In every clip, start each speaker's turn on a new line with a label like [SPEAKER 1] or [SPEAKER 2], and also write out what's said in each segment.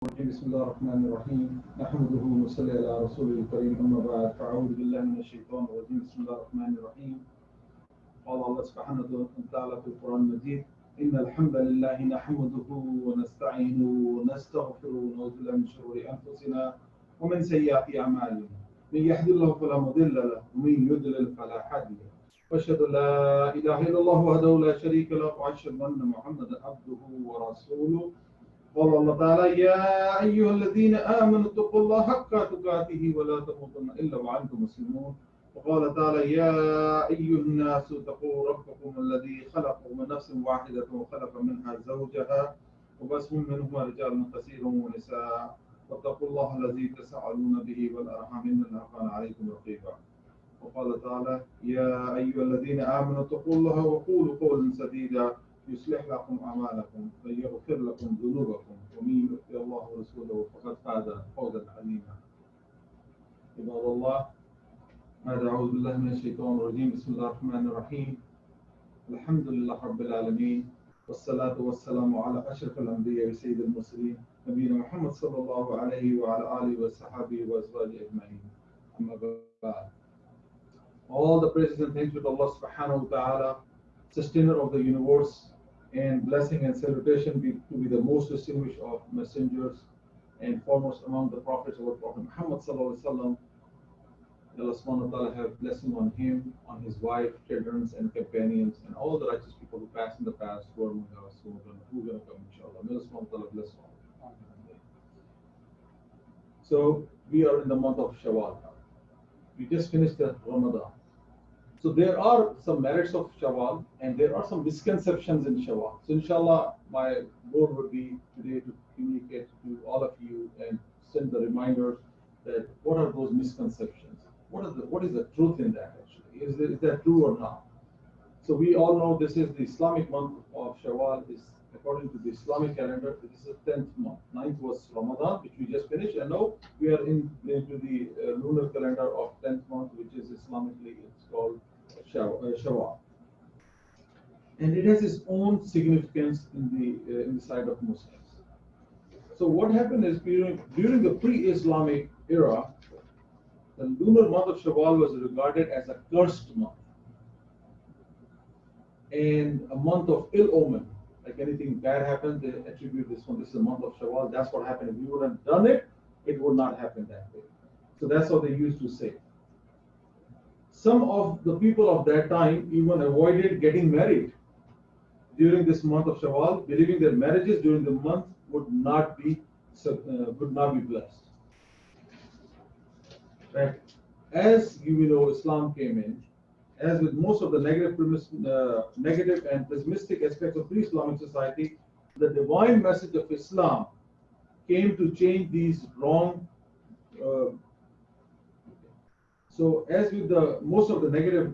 [SPEAKER 1] بسم الله الرحمن الرحيم نحمده ونصلي على رسوله الكريم أما بعد فأعوذ بالله من الشيطان الرجيم بسم الله الرحمن الرحيم قال الله سبحانه وتعالى في القرآن المجيد إن الحمد لله نحمده ونستعينه ونستغفره ونعوذ بالله من شرور أنفسنا ومن سيئات أعمالنا من يهد الله فلا مضل له ومن يضلل فلا هادي له وأشهد أن لا إله إلا الله وحده لا شريك له وأشهد أن محمدا عبده ورسوله قال الله تعالى يا أيها الذين آمنوا اتقوا الله حق تقاته ولا تموتن إلا وأنتم مسلمون وقال تعالى يا أيها الناس اتقوا ربكم الذي خلقكم من نفس واحدة وخلق منها زوجها وبث منهما رجالا كثيرا ونساء واتقوا الله الذي تساءلون به والأرحام إن الله كان عليكم رقيبا وقال تعالى يا أيها الذين آمنوا اتقوا الله وقولوا قولا سديدا يصلح لكم أعمالكم ويغفر لكم ذنوبكم ومن يطع الله ورسوله فقد فاز فوزا عظيما. عباد الله بعد أعوذ بالله من الشيطان الرجيم بسم الله الرحمن الرحيم الحمد لله رب العالمين والصلاة والسلام على أشرف الأنبياء وسيد المرسلين نبينا محمد صلى الله عليه وعلى آله وصحبه وأزواجه أجمعين. أما بعد. All the praises and thanks to Allah subhanahu wa ta'ala, sustainer of the universe, and blessing and salutation to be the most distinguished of messengers and foremost among the prophets of our Prophet Muhammad sallallahu alaihi wasallam. Allah subhanahu wa ta'ala have blessing on him, on his wife, children and companions, and all the righteous people who passed in the past, who are among us, who are going to come inshallah. May Allah subhanahu wa ta'ala bless all. So we are in the month of Shawwal. We just finished the Ramadan. So there are some merits of Shawwal and there are some misconceptions in Shawwal. So inshallah, my goal would be today to communicate to all of you and send the reminders that what are those misconceptions? What is the truth in that actually? Is that true or not? So we all know this is the Islamic month of Shawwal. Is according to the Islamic calendar, this is the 10th month. 9th was Ramadan, which we just finished, and now we are into the lunar calendar of 10th month, which is Islamically it's called Shawwal, and it has its own significance in the side of Muslims. So what happened is during the pre-Islamic era, the lunar month of Shawwal was regarded as a cursed month and a month of ill omen. Like anything bad happens, they attribute this one. This is a month of Shawwal. That's what happened. If you would have done it, it would not happen that way. So that's what they used to say. Some of the people of that time even avoided getting married during this month of Shawwal, believing that marriages during the month would not be blessed. Right? As you know, Islam came in, as with most of the negative and pessimistic aspects of pre-Islamic society, the divine message of Islam came to change these wrong. So as with most of the negative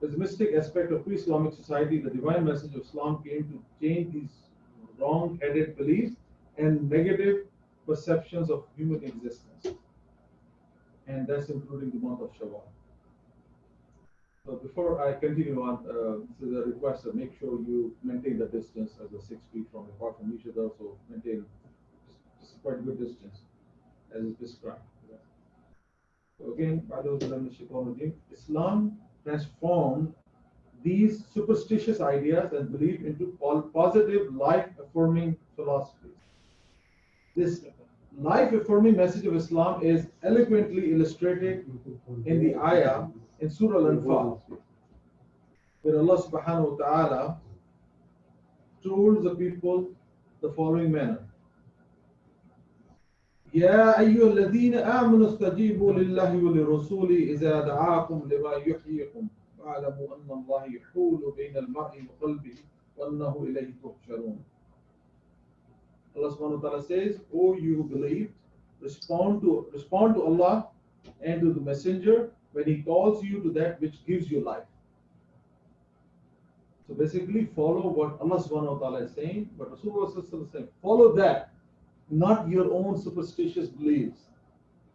[SPEAKER 1] pessimistic aspect of pre-Islamic society, the divine message of Islam came to change these wrong-headed beliefs and negative perceptions of human existence. And that's including the month of Shawwal. So before I continue on, this is a request to make sure you maintain the distance as a 6 feet apart from each other, so maintain just quite a good distance as is prescribed. So again, Islam transformed these superstitious ideas and belief into positive, life-affirming philosophies. This life-affirming message of Islam is eloquently illustrated in the ayah in Surah Al-Anfal, where Allah subhanahu wa ta'ala told the people the following manner. يا أيها الذين آمنوا استجيبوا لله وللرسول إذا دعاكم لما يحييكم واعلموا أن الله يحول بين المرء وقلبه وأنه إليه تحشرون. Allah subhanahu wa ta'ala says, O you who believed, respond to Allah and to the messenger when he calls you to that which gives you life. So basically follow what Allah subhanahu wa ta'ala is saying, but Rasulullah is saying, follow that, not your own superstitious beliefs,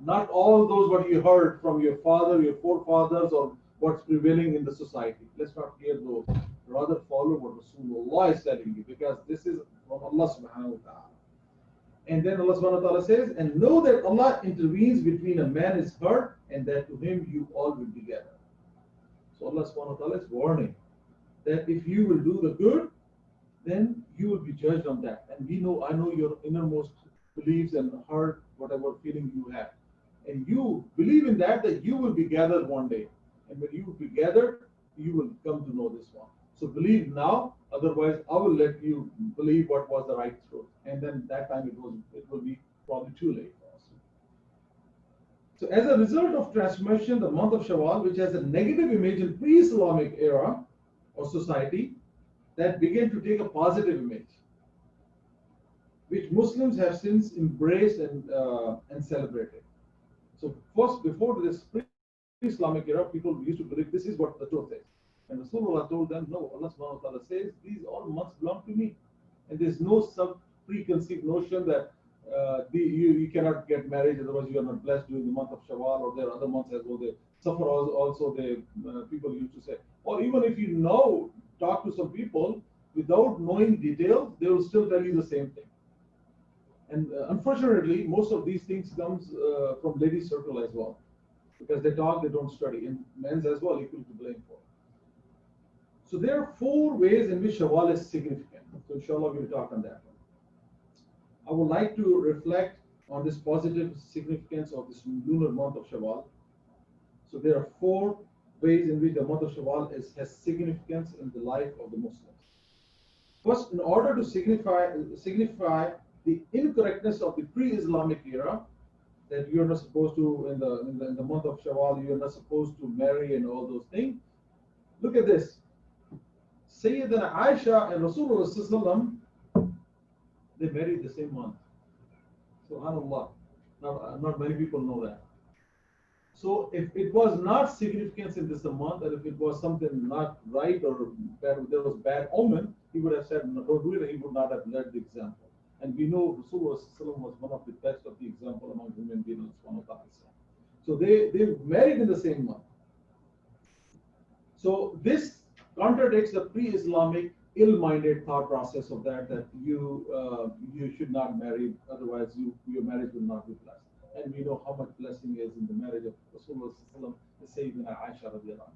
[SPEAKER 1] not all those what you heard from your father, your forefathers, or what's prevailing in the society. Let's not hear those. Rather follow what Rasulullah is telling you, because this is from Allah subhanahu wa ta'ala. And then Allah subhanahu wa ta'ala says, and know that Allah intervenes between a man is hurt and that to him you all will be gathered. So Allah subhanahu wa ta'ala is warning that if you will do the good, then you will be judged on that. And I know your innermost beliefs and heart, whatever feeling you have. And you believe in that you will be gathered one day. And when you will be gathered, you will come to know this one. So believe now, otherwise I will let you believe what was the right truth. And then that time it will be probably too late for us. So as a result of transformation, the month of Shawwal, which has a negative image in pre-Islamic era or society, that began to take a positive image, which Muslims have since embraced and celebrated. So first, before this pre-Islamic era, people used to believe this is what the truth is. And Rasulullah told them, no, Allah subhanahu wa ta'ala says, these all months belong to me. And there's no preconceived notion that you cannot get married, otherwise you are not blessed during the month of Shawwal, or there are other months as well. They suffer also, people used to say. Or even if you talk to some people, without knowing details, they will still tell you the same thing. And unfortunately, most of these things comes from ladies' circle as well. Because they talk, they don't study. And men's as well, equal to blame for. So there are 4 ways in which Shawwal is significant. So inshallah we'll talk on that one. I would like to reflect on this positive significance of this lunar month of Shawwal. So there are 4 ways in which the month of Shawwal has significance in the life of the Muslims. First, in order to signify the incorrectness of the pre-Islamic era, that you're not supposed to, in the month of Shawwal, you're not supposed to marry and all those things. Look at this. Sayyidina Aisha and Rasulullah, they married the same month. SubhanAllah. Not many people know that. So if it was not significance in this month, and if it was something not right or bad, there was bad omen, he would have said, no, don't do it, and he would not have led the example. And we know Rasulullah was one of the best of the example among human beings. So they married in the same month. So this contradicts the pre-Islamic ill-minded thought process of that you should not marry, otherwise your marriage will not be blessed. And we know how much blessing is in the marriage of Rasulullah and Sayyidina Aisha radiallahu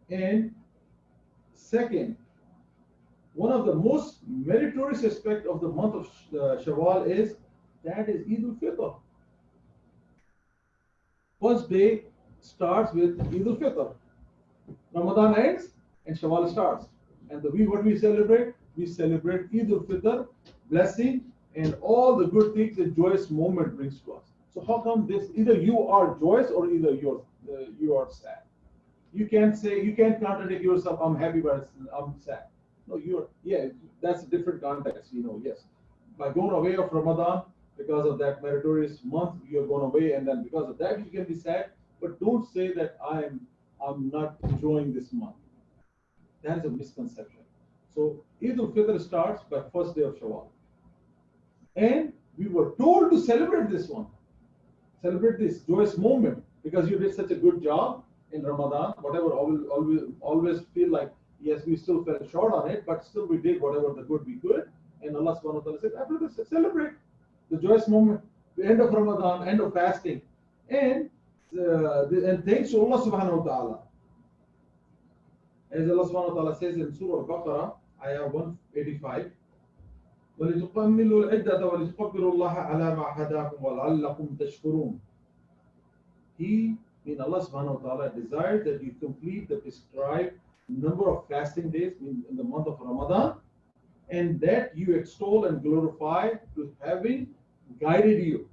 [SPEAKER 1] anha. And second, one of the most meritorious aspects of the month of Shawwal is Eid al-Fitr. First day starts with Eid al-Fitr. Ramadan ends and Shawwal starts. And what we celebrate? We celebrate Eid al-Fitr, blessing, and all the good things a joyous moment brings to us. So how come this? Either you are joyous or either you are sad. You can't contradict yourself. I'm happy, but I'm sad. No, that's a different context. Yes, by going away of Ramadan because of that meritorious month, you're going away, and then because of that you can be sad. But don't say that I'm not enjoying this month. That is a misconception. So Eid al-Fitr starts by first day of Shawwal. And we were told to celebrate this one. Celebrate this joyous moment because you did such a good job in Ramadan. Whatever, always feel like, yes, we still fell short on it, but still we did whatever the good we could. And Allah subhanahu wa ta'ala said, after this, celebrate the joyous moment, the end of Ramadan, end of fasting. And thanks to Allah subhanahu wa ta'ala. As Allah subhanahu wa ta'ala says in Surah Al-Baqarah, ayah 185, وَلِتُقَمِّلُوا الْعِدَّةَ وَلِتُقَبِّرُوا اللَّهَ عَلَى مَا هَدَاكُمْ وَلَعَلَّكُمْ تَشْكُرُونَ. He, in Allah subhanahu wa ta'ala, desired that you complete the prescribed number of fasting days in the month of Ramadan, and that you extol and glorify to having guided you,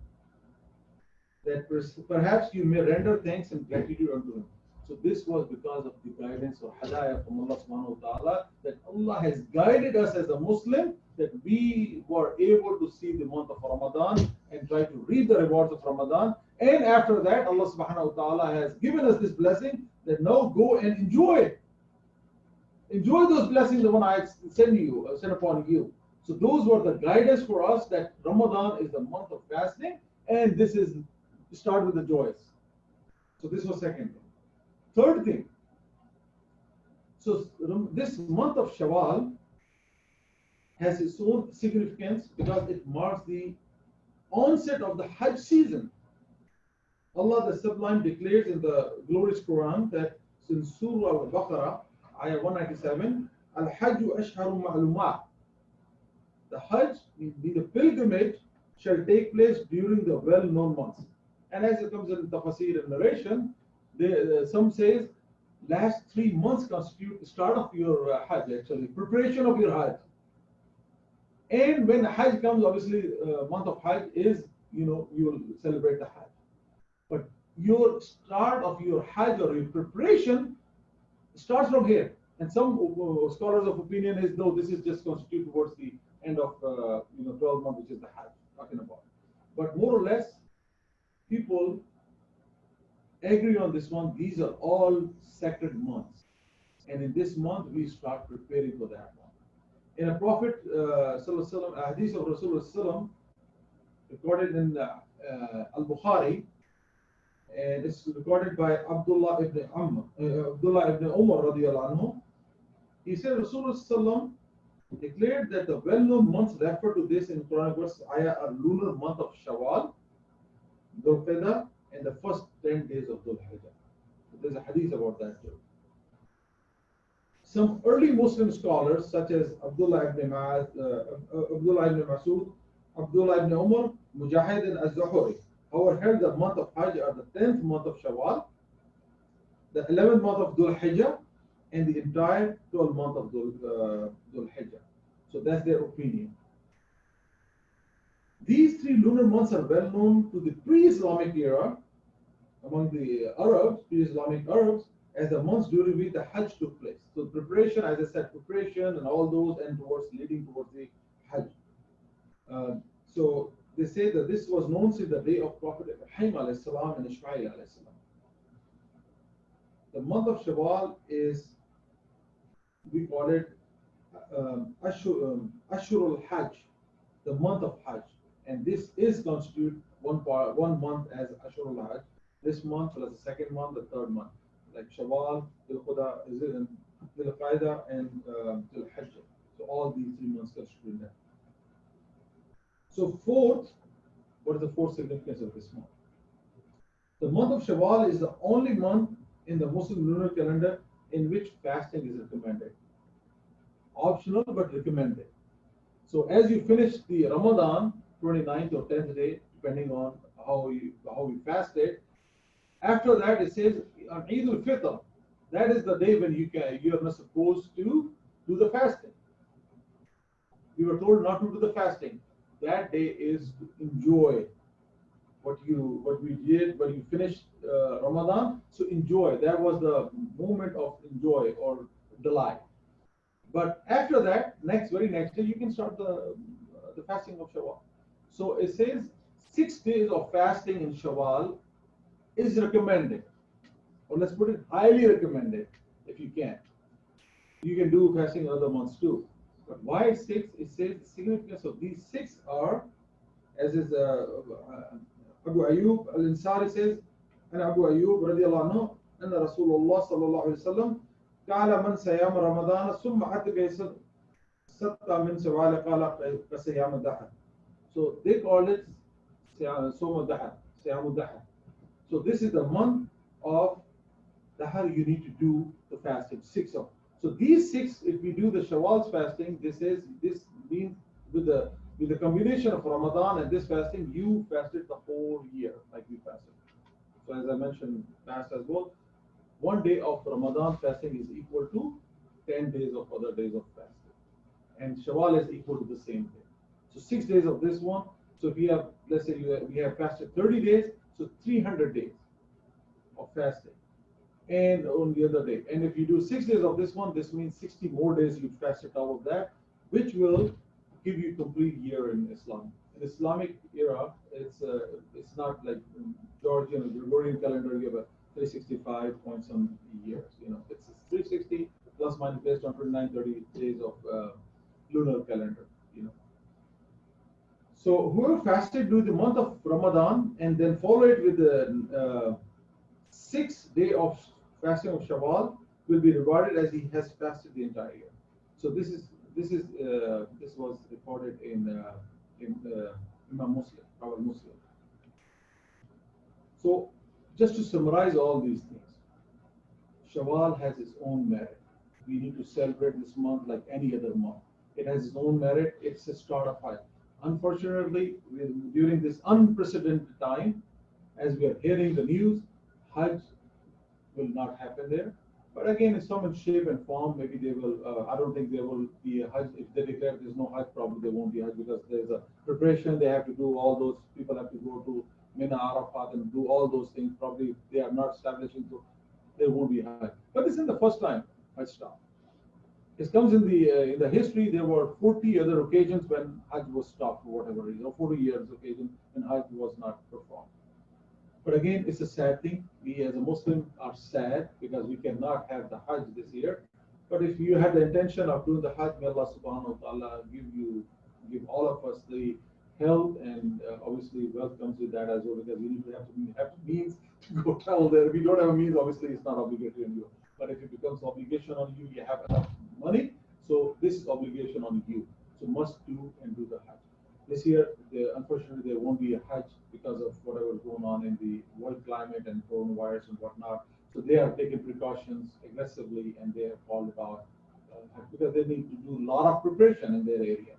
[SPEAKER 1] that perhaps you may render thanks and gratitude unto Him. So this was because of the guidance or hadayah from Allah subhanahu wa ta'ala, that Allah has guided us as a Muslim, that we were able to see the month of Ramadan and try to reap the rewards of Ramadan. And after that, Allah subhanahu wa ta'ala has given us this blessing that now go and enjoy it. Enjoy those blessings, the one I sent upon you. So those were the guidance for us, that Ramadan is the month of fasting, and this is start with the joys. So this was second thing. Third thing, so this month of Shawwal has its own significance because it marks the onset of the Hajj season. Allah the Sublime declares in the glorious Quran that in Surah Al-Baqarah, ayah 197, Al-Hajju Ashharu Ma'lumat. The Hajj, the pilgrimage, shall take place during the well-known months. And as it comes in Tafsir and narration, some says last 3 months constitute the start of your Hajj, actually, preparation of your Hajj. And when Hajj comes, obviously, month of Hajj is, you will celebrate the Hajj. But your start of your Hajj or your preparation starts from here. And some scholars of opinion is, no, this is just constituted towards the end of 12 months, which is the Hajj talking about. But more or less, people agree on this one. These are all sacred months. And in this month, we start preparing for that one. In a Prophet, a hadith of Rasulullah, recorded in Al-Bukhari, and it's recorded by Abdullah ibn Umar radiallahu anhu. He said Rasulullah declared that the well-known months referred to this in Quranic verse ayah are lunar month of Shawwal, Dhul Qa'dah, and the first 10 days of Dhul Hijjah. So there's a hadith about that too. Some early Muslim scholars such as Abdullah ibn Masud, Abdullah ibn Umar, Mujahid and Az-Zuhri, however, held the month of Hajj are the 10th month of Shawwal, the 11th month of Dhul Hijjah, and the entire 12th month of Dhul Hijjah. So that's their opinion. These 3 lunar months are well known to the pre-Islamic era among the Arabs, pre-Islamic Arabs, as the months during which the Hajj took place. So preparation, as I said, preparation and all those and leading towards the Hajj. So they say that this was known since the day of Prophet Ibrahim alayhi salam and Ishmael alayhi salam. The month of Shawwal is, we call it Ashurul Hajj, the month of Hajj. And this is constitute one month as Ashurul Hajj. This month plus the second month, the third month, like Shawwal, Dhul Qa'dah, and Dhul Hijjah. So all these 3 months constitute that. So fourth, what is the fourth significance of this month? The month of Shawwal is the only month in the Muslim lunar calendar in which fasting is recommended. Optional but recommended. So as you finish the Ramadan, 29th or 10th day, depending on how you fasted, after that it says on Eid al-Fitr, that is the day when you are not supposed to do the fasting. We were told not to do the fasting. That day is to enjoy what we did when you finished Ramadan. So enjoy. That was the moment of enjoy or delight. But after that, very next day, you can start the fasting of Shawwal. So it says 6 days of fasting in Shawwal is recommended, or let's put it highly recommended if you can. You can do fasting in other months too. But why 6? It says the significance of these 6 are, as is Abu Ayyub al-Ansari says, and Abu Ayyub radiallahu anhu, and Rasulullah sallallahu alayhi wa sallam, قال من صيام رمضان ثم حتى ستة من شوال قال كصيام الدهر. So they called it صوم الدهر, صيام الدهر. So this is the month of Dahar you need to do the fasting, 6 of. So these 6, if we do the Shawwal's fasting, this means with the combination of Ramadan and this fasting, you fasted the whole year like we fasted. So as I mentioned past as well, 1 day of Ramadan fasting is equal to 10 days of other days of fasting. And Shawwal is equal to the same day. So 6 days of this one. So if we have, let's say we have fasted 30 days, so 300 days of fasting. And on the other day. And if you do 6 days of this one, this means 60 more days you fasted out of that, which will give you a complete year in Islam. In Islamic era, it's not like Georgian or Gregorian calendar, you have a 365 point some years. It's 360 plus minus based on 29-30 days of lunar calendar. So whoever fasted during the month of Ramadan and then follow it with the 6th day of fasting of Shawwal will be rewarded as he has fasted the entire year. So this is this was recorded in Imam Muslim, our Muslim. So, just to summarize all these things, Shawwal has its own merit. We need to celebrate this month like any other month. It has its own merit. It's a start of Hajj. Unfortunately, during this unprecedented time, as we are hearing the news, Hajj will not happen there. But again, in some shape and form, maybe they will. I don't think there will be a Hajj. If they declare there's no Hajj, probably there won't be Hajj because there's a preparation. They have to do all those. People have to go to Mina, Arafat, and do all those things. Probably they are not establishing, so there won't be Hajj. But this is the first time Hajj stopped. It comes in the history. There were 40 other occasions when Hajj was stopped for whatever reason, or 40 years occasion when Hajj was not performed. But again, it's a sad thing. We as a Muslim are sad because we cannot have the Hajj this year. But if you have the intention of doing the Hajj, may Allah subhanahu wa ta'ala give all of us the health and obviously wealth comes with that as well because we need to have means to go travel there. If you don't have a means, obviously it's not obligatory on you. But if it becomes obligation on you, you have enough money. So this is obligation on you. So must do and do the Hajj. This year, unfortunately, there won't be a Hajj because of whatever is going on in the world climate and coronavirus and whatnot. So they are taking precautions aggressively and they have called about because they need to do a lot of preparation in their area.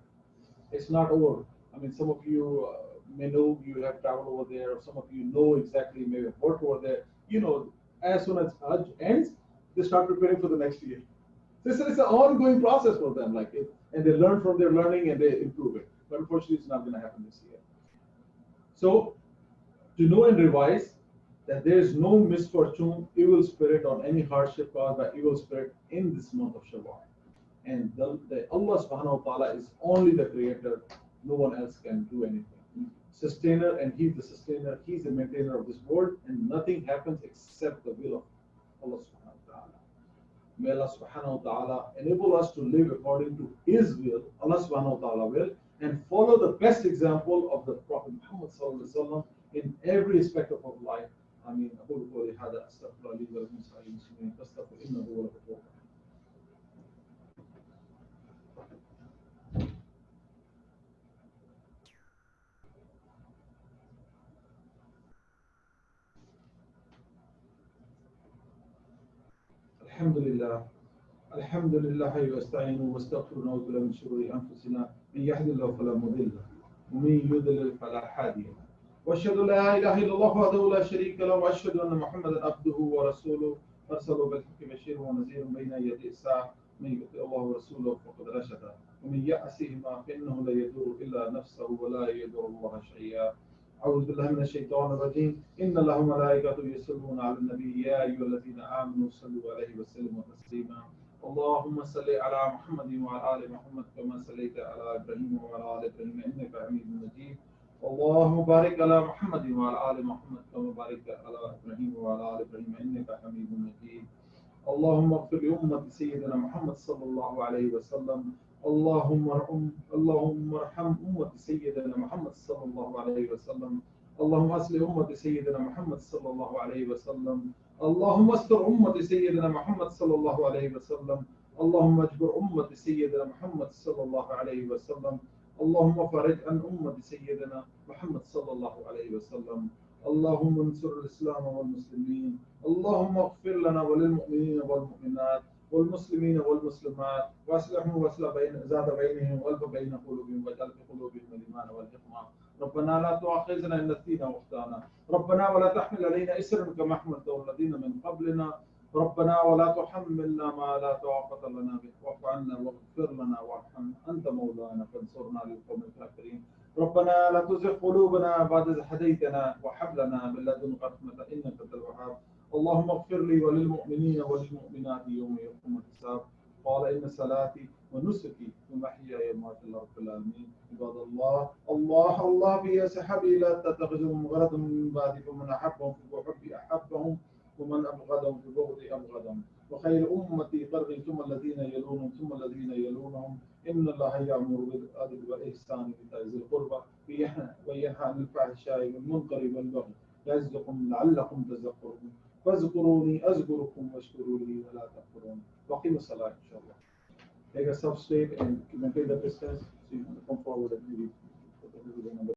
[SPEAKER 1] It's not over. I mean, some of you may know you have traveled over there, or some of you know exactly maybe have worked over there. You know, as soon as Hajj ends, they start preparing for the next year. So it's an ongoing process for them, and they learn from their learning and they improve it. But unfortunately, it's not going to happen this year. So, to know and revise that there is no misfortune, evil spirit, or any hardship caused by evil spirit in this month of Shawwal. And the Allah subhanahu wa ta'ala is only the creator, no one else can do anything. Sustainer, and He's the sustainer, He's the maintainer of this world, and nothing happens except the will of Allah subhanahu wa ta'ala. May Allah subhanahu wa ta'ala enable us to live according to His will, Allah subhanahu wa ta'ala will, and follow the best example of the Prophet Muhammad sallallahu alaihi wasallam in every aspect of our life. I mean, أقول قولي هذا أستغفر لي ولكم سائر المسلمين فاستغفر إنه هو الغفور الرحيم. الحمد لله الحمد لله واستعين واستغفر ونعوذ بالله من شرور انفسنا من يهد الله فلا مضل له ومن يضلل فلا هادي له واشهد لا اله الا الله وحده لا شريك له واشهد ان محمدا عبده ورسوله ارسله بالحق بشيرا ونذيرا بين يدي الساعه من يطع الله ورسوله فقد رشد ومن يعصهما فانه لا يضر الا نفسه ولا يضر الله شيئا. أعوذ بالله من الشيطان الرجيم إن الله وملائكته يصلون على النبي يا أيها الذين آمنوا صلوا عليه وسلموا تسليما. اللهم صل على محمد وعلى آل محمد كما صليت على إبراهيم وعلى آل إبراهيم إنك حميد مجيد. اللهم بارك على محمد وعلى آل محمد كما باركت على إبراهيم وعلى آل إبراهيم إنك حميد مجيد. اللهم اغفر لأمة سيدنا محمد صلى الله عليه وسلم. اللهم ارحم أمة سيدنا محمد صلى الله عليه وسلم. اللهم أصلح أمة سيدنا محمد صلى الله عليه وسلم. اللهم استر أمة سيدنا محمد صلى الله عليه وسلم. اللهم اجبر أمة سيدنا محمد صلى الله عليه وسلم. اللهم فرج عن أمة سيدنا محمد صلى الله عليه وسلم. اللهم انصر الإسلام والمسلمين. اللهم اغفر لنا وللمؤمنين والمؤمنات والمسلمين والمسلمات واصلحهم واصلح ذات بينهم والف بين قلوبهم واجعل في قلوبهم الايمان والحكمه. ربنا لا تؤاخذنا ان نسينا واخطانا. ربنا ولا تحمل علينا اسرا كما حملته الذين من قبلنا. ربنا ولا تحملنا ما لا طاقة لنا به واعف عنا واغفر لنا وارحم أنت مولانا فانصرنا للقوم الكافرين. ربنا لا تزغ قلوبنا بعد إذ هديتنا وهب لنا من لدنك رحمة إنك أنت الوهاب. اللهم اغفر لي وللمؤمنين والمؤمنات يوم يقوم الحساب. قال إن صلاتي ونسكي ومحياي ومماتي لله رب العالمين. عباد الله الله الله في سحبي لا تتخذهم غرضا من بعدي فمن أحبهم فبحبي أحبهم ومن أبغضهم ببغضي أبغضهم. وخير أمتي قرني ثم الذين يلونهم ثم الذين يلونهم. إن الله يأمر بالعدل والإحسان وإيتاء ذي القربى وينهى عن الفحشاء والمنكر والبغي يعظكم لعلكم تذكرون. فاذكروني أذكركم واشكروا لي ولا تكفرون. وقيموا الصلاة إن شاء الله. take a substrate and maintain the distance. So you want to come forward and maybe put everything on the